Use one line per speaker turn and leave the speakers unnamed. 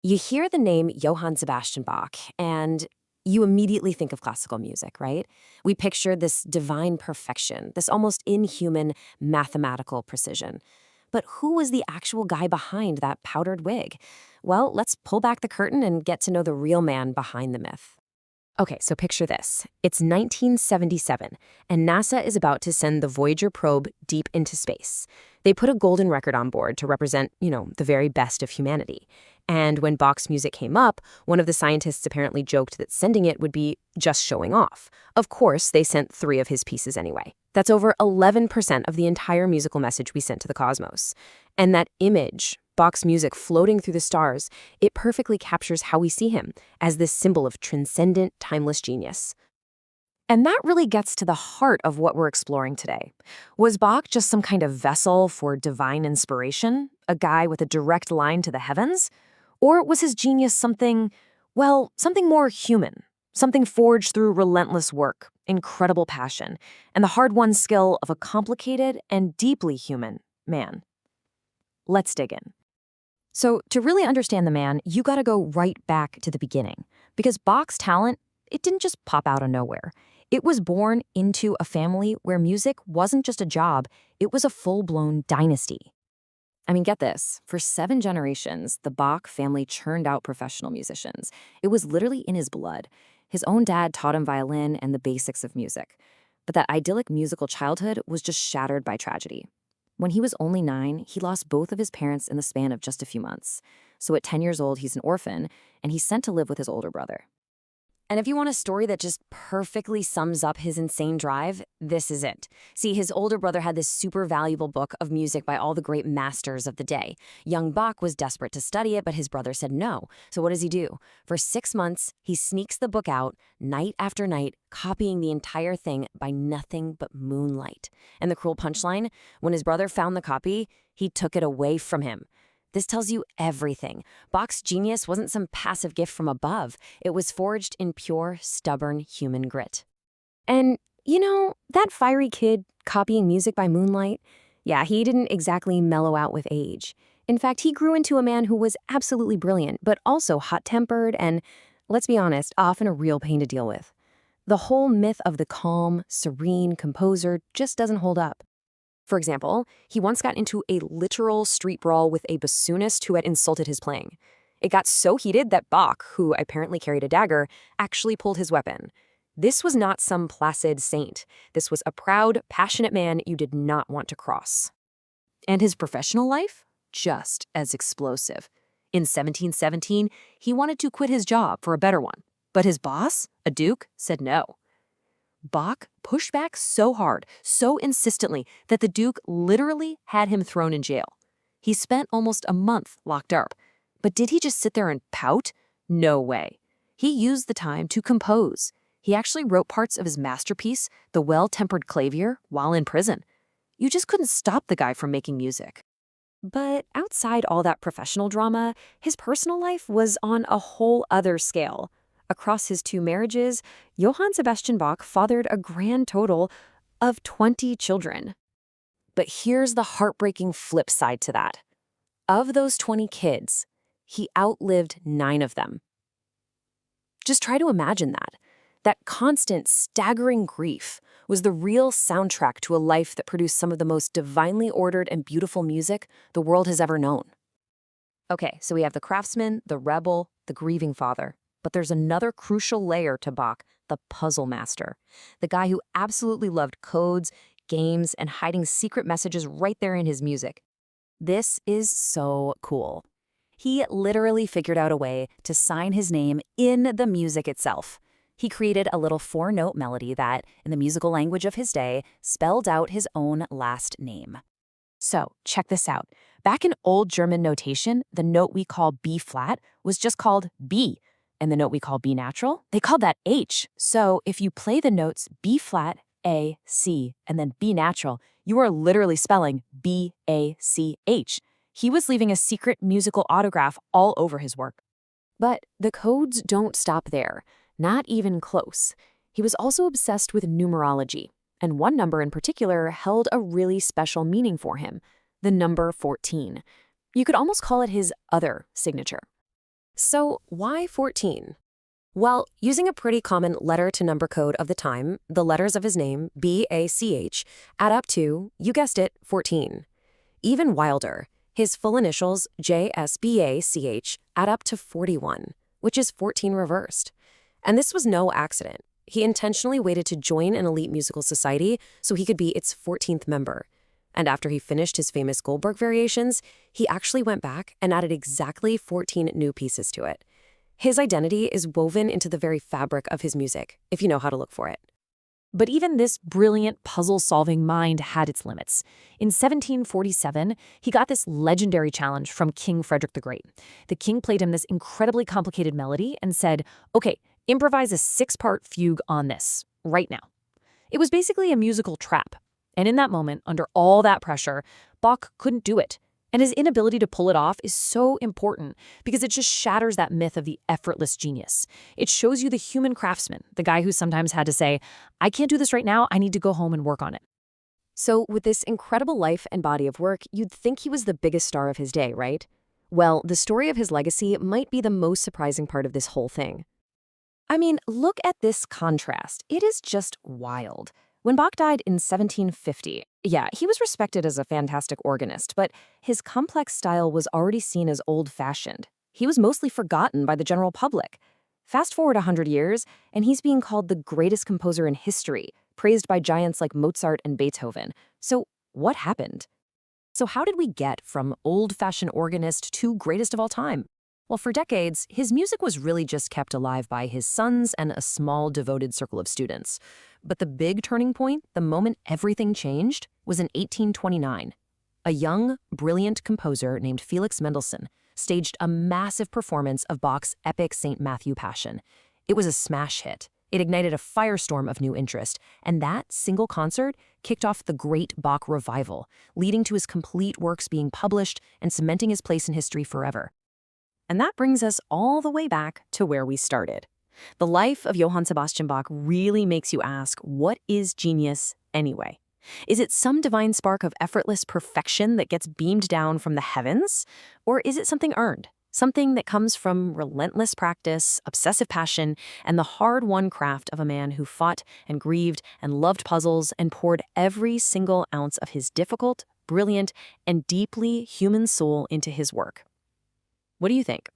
You hear the name Johann Sebastian Bach, and you immediately think of classical music, right? We picture this divine perfection, this almost inhuman mathematical precision. But who was the actual guy behind that powdered wig? Well, let's pull back the curtain and get to know the real man behind the myth. Okay, so picture this. It's 1977, and NASA is about to send the Voyager probe deep into space. They put a golden record on board to represent, the very best of humanity. And when Bach's music came up, one of the scientists apparently joked that sending it would be just showing off. Of course, they sent 3 of his pieces anyway. That's over 11% of the entire musical message we sent to the cosmos. And that image, Bach's music floating through the stars, it perfectly captures how we see him as this symbol of transcendent, timeless genius. And that really gets to the heart of what we're exploring today. Was Bach just some kind of vessel for divine inspiration, a guy with a direct line to the heavens? Or was his genius something more human, something forged through relentless work, incredible passion, and the hard-won skill of a complicated and deeply human man? Let's dig in. So, to really understand the man, you gotta go right back to the beginning. Because Bach's talent, it didn't just pop out of nowhere. It was born into a family where music wasn't just a job, it was a full-blown dynasty. I mean, get this. For 7 generations, the Bach family churned out professional musicians. It was literally in his blood. His own dad taught him violin and the basics of music. But that idyllic musical childhood was just shattered by tragedy. When he was only 9, he lost both of his parents in the span of just a few months. So at 10 years old, he's an orphan, and he's sent to live with his older brother. And if you want a story that just perfectly sums up his insane drive, this is it. See, his older brother had this super valuable book of music by all the great masters of the day. Young Bach was desperate to study it, but his brother said no. So what does he do? For 6 months, he sneaks the book out, night after night, copying the entire thing by nothing but moonlight. And the cruel punchline? When his brother found the copy, he took it away from him. This tells you everything. Bach's genius wasn't some passive gift from above. It was forged in pure, stubborn human grit. And, that fiery kid copying music by moonlight, yeah, he didn't exactly mellow out with age. In fact, he grew into a man who was absolutely brilliant, but also hot-tempered and, let's be honest, often a real pain to deal with. The whole myth of the calm, serene composer just doesn't hold up. For example, he once got into a literal street brawl with a bassoonist who had insulted his playing. It got so heated that Bach, who apparently carried a dagger, actually pulled his weapon. This was not some placid saint. This was a proud, passionate man you did not want to cross. And his professional life? Just as explosive. In 1717, he wanted to quit his job for a better one. But his boss, a duke, said no. Bach pushed back so hard, so insistently, that the Duke literally had him thrown in jail. He spent almost a month locked up. But did he just sit there and pout? No way. He used the time to compose. He actually wrote parts of his masterpiece, The Well-Tempered Clavier, while in prison. You just couldn't stop the guy from making music. But outside all that professional drama, his personal life was on a whole other scale. Across his 2 marriages, Johann Sebastian Bach fathered a grand total of 20 children. But here's the heartbreaking flip side to that. Of those 20 kids, he outlived 9 of them. Just try to imagine that. That constant, staggering grief was the real soundtrack to a life that produced some of the most divinely ordered and beautiful music the world has ever known. Okay, so we have the craftsman, the rebel, the grieving father. But there's another crucial layer to Bach, the puzzle master. The guy who absolutely loved codes, games, and hiding secret messages right there in his music. This is so cool. He literally figured out a way to sign his name in the music itself. He created a little 4-note melody that, in the musical language of his day, spelled out his own last name. So, check this out. Back in Old German notation, the note we call B flat was just called B. And the note we call B natural, they called that H. So if you play the notes B flat, A, C, and then B natural, you are literally spelling B-A-C-H. He was leaving a secret musical autograph all over his work. But the codes don't stop there, not even close. He was also obsessed with numerology, and one number in particular held a really special meaning for him, the number 14. You could almost call it his other signature. So, why 14? Well, using a pretty common letter-to-number code of the time, the letters of his name, B-A-C-H, add up to, you guessed it, 14. Even wilder, his full initials, J-S-B-A-C-H, add up to 41, which is 14 reversed. And this was no accident. He intentionally waited to join an elite musical society so he could be its 14th member. And after he finished his famous Goldberg variations, he actually went back and added exactly 14 new pieces to it. His identity is woven into the very fabric of his music, if you know how to look for it.
But even this brilliant puzzle-solving mind had its limits. In 1747, he got this legendary challenge from King Frederick the Great. The king played him this incredibly complicated melody and said, "Okay, improvise a 6-part fugue on this, right now." It was basically a musical trap. And in that moment, under all that pressure, Bach couldn't do it. And his inability to pull it off is so important because it just shatters that myth of the effortless genius. It shows you the human craftsman, the guy who sometimes had to say, "I can't do this right now, I need to go home and work on it."
So, with this incredible life and body of work, you'd think he was the biggest star of his day, right? Well, the story of his legacy might be the most surprising part of this whole thing. I mean, look at this contrast. It is just wild. When Bach died in 1750, yeah, he was respected as a fantastic organist, but his complex style was already seen as old-fashioned. He was mostly forgotten by the general public. Fast forward 100 years, and he's being called the greatest composer in history, praised by giants like Mozart and Beethoven. So, what happened? So how did we get from old-fashioned organist to greatest of all time? Well, for decades, his music was really just kept alive by his sons and a small, devoted circle of students. But the big turning point, the moment everything changed, was in 1829. A young, brilliant composer named Felix Mendelssohn staged a massive performance of Bach's epic St. Matthew Passion. It was a smash hit. It ignited a firestorm of new interest, and that single concert kicked off the Great Bach Revival, leading to his complete works being published and cementing his place in history forever. And that brings us all the way back to where we started. The life of Johann Sebastian Bach really makes you ask, what is genius anyway? Is it some divine spark of effortless perfection that gets beamed down from the heavens? Or is it something earned? Something that comes from relentless practice, obsessive passion, and the hard-won craft of a man who fought and grieved and loved puzzles and poured every single ounce of his difficult, brilliant, and deeply human soul into his work. What do you think?